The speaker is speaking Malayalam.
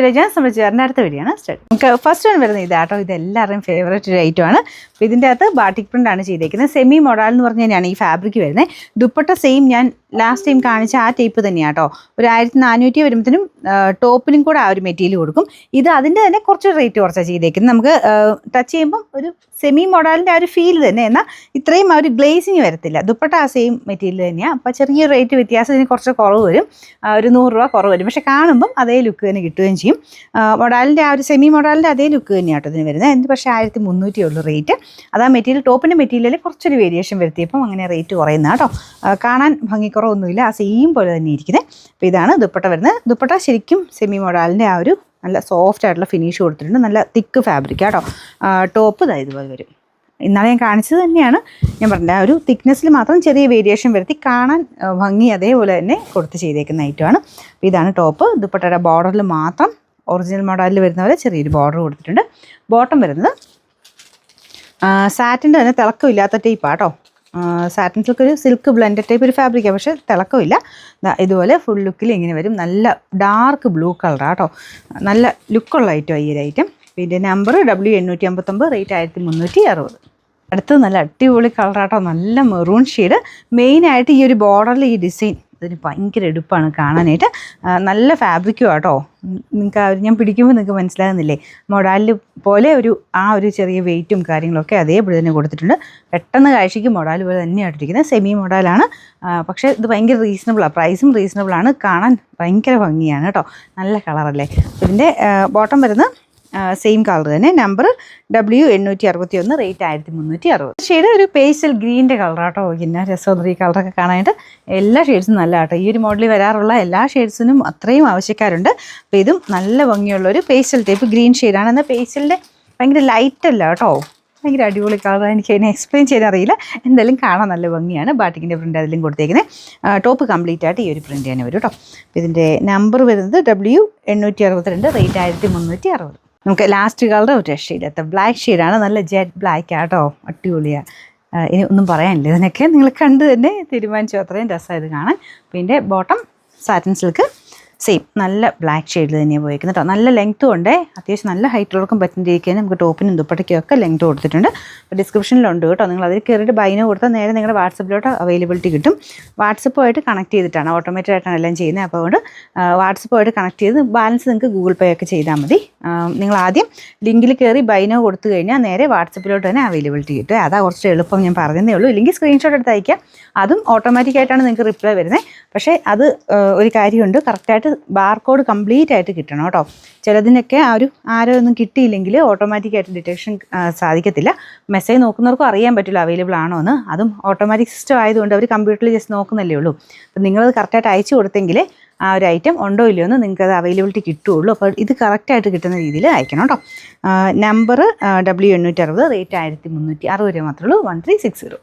ഞാൻ സംബന്ധിച്ച് അടുത്ത വീഡിയോയാണ് സ്റ്റാർട്ട്. നമുക്ക് ഫസ്റ്റ് വൺ വരുന്നത് ഇതാട്ടോ. ഇത് എല്ലാവരുടെയും ഫേവറേറ്റ് ഒരു ഐറ്റമാണ്. അപ്പോൾ ഇതിൻ്റെ അകത്ത് ബാട്ടിക് പ്രിൻ്റ് ആണ് ചെയ്തേക്കുന്നത്. സെമി മോഡൽ എന്ന് പറഞ്ഞു കഴിഞ്ഞാൽ ഈ ഫാബ്രിക് വരുന്നത്. ദുപ്പട്ട സെയിം ഞാൻ ലാസ്റ്റ് ടൈം കാണിച്ച ആ ടൈപ്പ് തന്നെയാണ് കേട്ടോ. ഒരു 1400 വരുമ്പോഴത്തേനും ടോപ്പിനും കൂടെ ആ ഒരു മെറ്റീരിയൽ കൊടുക്കും. ഇത് അതിൻ്റെ തന്നെ കുറച്ച് റേറ്റ് കുറച്ചാണ് ചെയ്തേക്കുന്നത്. നമുക്ക് ടച്ച് ചെയ്യുമ്പം ഒരു സെമി മോഡലിൻ്റെ ആ ഒരു ഫീൽ തന്നെ, എന്നാൽ ഇത്രയും ആ ഒരു ഗ്ലേസിങ് വരത്തില്ല. ദുപ്പട്ട ആ സെയിം മെറ്റീരിയൽ തന്നെയാണ്. അപ്പോൾ ചെറിയ റേറ്റ് വ്യത്യാസം ഇതിന് കുറച്ച് കുറവ് വരും, ഒരു 100 രൂപ കുറവ് വരും. പക്ഷേ കാണുമ്പം അതേ ലുക്ക് തന്നെ കിട്ടുകയും ചെയ്യും. മോഡലിൻ്റെ ആ ഒരു സെമി മോഡലിൻ്റെ അതേ ലുക്ക് തന്നെയാണ് കേട്ടോ ഇതിന് വരുന്നത്. എന്ത് പക്ഷേ 1300 ഉള്ളൂ റേറ്റ്. അത് ആ മെറ്റീരിയൽ ടോപ്പിൻ്റെ മെറ്റീരിയലിൽ കുറച്ചൊരു വേരിയേഷൻ വരുത്തിയപ്പം അങ്ങനെ റേറ്റ് കുറയുന്ന കേട്ടോ. കാണാൻ ഭംഗിക്കുറവൊന്നുമില്ല, ആ സെയിം പോലെ തന്നെ ഇരിക്കുന്നത്. അപ്പോൾ ഇതാണ് ദുപ്പട്ട വരുന്നത്. ദുപ്പട്ട ശരിക്കും സെമി മോഡലിൻ്റെ ആ ഒരു നല്ല സോഫ്റ്റ് ആയിട്ടുള്ള ഫിനിഷ് കൊടുത്തിട്ടുണ്ട്. നല്ല തിക്ക് ഫാബ്രിക് കേട്ടോ. ടോപ്പ് ഇതുപോലെ വരും. ഇന്നാളെ ഞാൻ കാണിച്ചത് തന്നെയാണ്. ഞാൻ പറഞ്ഞില്ല, ആ ഒരു തിക്നെസ്സിൽ മാത്രം ചെറിയ വേരിയേഷൻ വരുത്തി കാണാൻ ഭംഗി അതേപോലെ തന്നെ കൊടുത്ത് ചെയ്തേക്കുന്ന ഐറ്റമാണ്. അപ്പോൾ ഇതാണ് ടോപ്പ്. ദുപ്പട്ടയുടെ ബോർഡറിൽ മാത്രം ഒറിജിനൽ മോഡലിൽ വരുന്ന പോലെ ചെറിയൊരു ബോർഡർ കൊടുത്തിട്ടുണ്ട്. ബോട്ടം വരുന്നത് സാറ്റിൻ്റെ തന്നെ തിളക്കമില്ലാത്ത ടൈപ്പാണ് കേട്ടോ. സാറ്റിൻ സിൽക്ക് ഒരു സിൽക്ക് ബ്ലെൻഡഡ് ടൈപ്പ് ഒരു ഫാബ്രിക്കാണ്, പക്ഷേ തിളക്കമില്ല. ഇതുപോലെ ഫുൾ ലുക്കിൽ ഇങ്ങനെ വരും. നല്ല ഡാർക്ക് ബ്ലൂ കളറാണ് കേട്ടോ. നല്ല ലുക്കുള്ള ഐറ്റം ഈ ഒരു ഐറ്റം. പിന്നെ നമ്പർ W859, റേറ്റ് 1360. അടുത്തത് നല്ല അടിപൊളി കളറാട്ടോ. നല്ല മെറൂൺ ഷെയ്ഡ്. മെയിനായിട്ട് ഈ ഒരു ബോർഡറിൽ ഈ ഡിസൈൻ ഇതിന് ഭയങ്കര എടുപ്പാണ് കാണാനായിട്ട്. നല്ല ഫാബ്രിക്കും ആട്ടോ. നിങ്ങൾക്ക് ഞാൻ പിടിക്കുമ്പോൾ നിങ്ങൾക്ക് മനസ്സിലാകുന്നില്ലേ, മൊഡാലിൽ പോലെ ആ ഒരു ചെറിയ വെയിറ്റും കാര്യങ്ങളൊക്കെ അതേപോലെ തന്നെ കൊടുത്തിട്ടുണ്ട്. പെട്ടെന്ന് കാഴ്ചയ്ക്ക് മൊഡാൽ പോലെ തന്നെയായിട്ടിരിക്കുന്നത്. സെമി മൊഡാലാണ്, പക്ഷേ ഇത് ഭയങ്കര റീസണബിളാണ്. പ്രൈസും റീസണബിളാണ്, കാണാൻ ഭയങ്കര ഭംഗിയാണ് കേട്ടോ. നല്ല കളറല്ലേ. ഇതിൻ്റെ ബോട്ടം വരുന്ന സെയിം കളർ തന്നെ. Number W861, rate 1360. ഷെയ്ഡ് ഒരു പേസ്റ്റൽ ഗ്രീൻ്റെ കളറാട്ടോ. പിന്നെ രസമുള്ള ഈ കളറൊക്കെ കാണാനായിട്ട് എല്ലാ ഷെയ്ഡ്സും നല്ല കേട്ടോ. ഈ ഒരു മോഡലിൽ വരാറുള്ള എല്ലാ ഷെയ്ഡ്സിനും അത്രയും ആവശ്യക്കാരുണ്ട്. അപ്പോൾ ഇതും നല്ല ഭംഗിയുള്ളൊരു പേസ്റ്റൽ ടൈപ്പ് ഗ്രീൻ ഷെയ്ഡാണ്. എന്നാൽ പേസ്റ്റലിൻ്റെ ഭയങ്കര ലൈറ്റ് അല്ല കേട്ടോ. ഭയങ്കര അടിപൊളി കളർ. എനിക്ക് അതിനെ എക്സ്പ്ലെയിൻ ചെയ്യാൻ അറിയില്ല. എന്തായാലും കാണാൻ നല്ല ഭംഗിയാണ്. ബാട്ടിക്കിൻ്റെ പ്രിൻ്റ് അതിലും കൊടുത്തേക്കുന്നത്. ടോപ്പ് കംപ്ലീറ്റ് ആയിട്ട് ഈ ഒരു പ്രിൻ്റ് തന്നെ വരും കേട്ടോ. ഇതിൻ്റെ നമ്പർ വരുന്നത് W862, റേറ്റ് 1360. നമുക്ക് ലാസ്റ്റ് കളർ ഒരു ഷെയ്ഡ് ബ്ലാക്ക് ഷെയ്ഡാണ്. നല്ല ജെറ്റ് ബ്ലാക്ക് ആട്ടോ. അടിപൊളിയാണ്. ഇനി ഒന്നും പറയാനില്ല, ഇതിനൊക്കെ നിങ്ങൾ കണ്ട് തന്നെ തീരുമാനിച്ചു. അത്രയും രസമായത് കാണാൻ. പിന്നെ ബോട്ടം സാറ്റിൻ സിൽക്ക് സെയിം നല്ല ബ്ലാക്ക് ഷെയ്ഡിൽ തന്നെയാണ് പോയിരിക്കുന്നത് കേട്ടോ. നല്ല ലെങ്ത്തും ഉണ്ട്. അത്യാവശ്യം നല്ല ഹൈറ്റുള്ളവർക്കും പറ്റുന്നതിരിക്കാൻ നമുക്ക് ടോപ്പിനും ദുപ്പട്ടയ്ക്കും ഒക്കെ ലെങ്ത്ത് കൊടുത്തിട്ടുണ്ട്. അപ്പോൾ ഡിസ്ക്രിപ്ഷനിലുണ്ട് കേട്ടോ. നിങ്ങൾ അതിൽ കയറിയിട്ട് ബൈനോ കൊടുത്താൽ നേരെ നിങ്ങളുടെ വാട്സപ്പിലോട്ട് അവൈലബിലിറ്റി കിട്ടും. വാട്സപ്പുമായിട്ട് കണക്ട് ചെയ്തിട്ടാണ്, ഓട്ടോമാറ്റിക് ആയിട്ടാണ് എല്ലാം ചെയ്യുന്നത്. അപ്പോൾ അതുകൊണ്ട് വാട്സപ്പുമായിട്ട് കണക്ട് ചെയ്ത് ബാലൻസ് നിങ്ങൾക്ക് ഗൂഗിൾ പേ ഒക്കെ ചെയ്താൽ മതി. നിങ്ങൾ ആദ്യം ലിങ്കിൽ കയറി ബൈനോ കൊടുത്തു കഴിഞ്ഞാൽ നേരെ വാട്സപ്പിലോട്ട് തന്നെ അവൈലബിലിറ്റി കിട്ടും. അതാ കുറച്ച് എളുപ്പം, ഞാൻ പറഞ്ഞതേ ഉള്ളൂ. ഇല്ലെങ്കിൽ സ്ക്രീൻഷോട്ട് എടുത്ത് അയക്കാം. അതും ഓട്ടോമാറ്റിക്കായിട്ടാണ് നിങ്ങൾക്ക് റിപ്ലൈ വരുന്നത്. പക്ഷേ അത് ഒരു കാര്യമുണ്ട്, കറക്റ്റായിട്ട് ബാർകോഡ് കംപ്ലീറ്റ് ആയിട്ട് കിട്ടണം കേട്ടോ. ചിലതിനൊക്കെ ആരോ ഒന്നും കിട്ടിയില്ലെങ്കിൽ ഓട്ടോമാറ്റിക്കായിട്ട് ഡിറ്റക്ഷൻ സാധിക്കത്തില്ല. മെസ്സേജ് നോക്കുന്നവർക്കും അറിയാൻ പറ്റില്ല അവൈലബിൾ ആണോ എന്ന്. അതും ഓട്ടോമാറ്റിക് സിസ്റ്റം ആയതുകൊണ്ട് അവർ കമ്പ്യൂട്ടറിൽ ജസ്റ്റ് നോക്കുന്നല്ലേ ഉള്ളൂ. അപ്പം നിങ്ങളത് കറക്റ്റായിട്ട് അയച്ചു കൊടുത്തെങ്കിൽ ആ ഒരു ഐറ്റം ഉണ്ടോ ഇല്ലയോ എന്ന് നിങ്ങൾക്ക് അത് അവൈലബിലിറ്റി കിട്ടുകയുള്ളൂ. അപ്പോൾ ഇത് കറക്റ്റായിട്ട് കിട്ടുന്ന രീതിയിൽ അയക്കണം കേട്ടോ. നമ്പർ W860, റേറ്റ് 1360 രൂപ മാത്രമേ ഉള്ളൂ. 1360.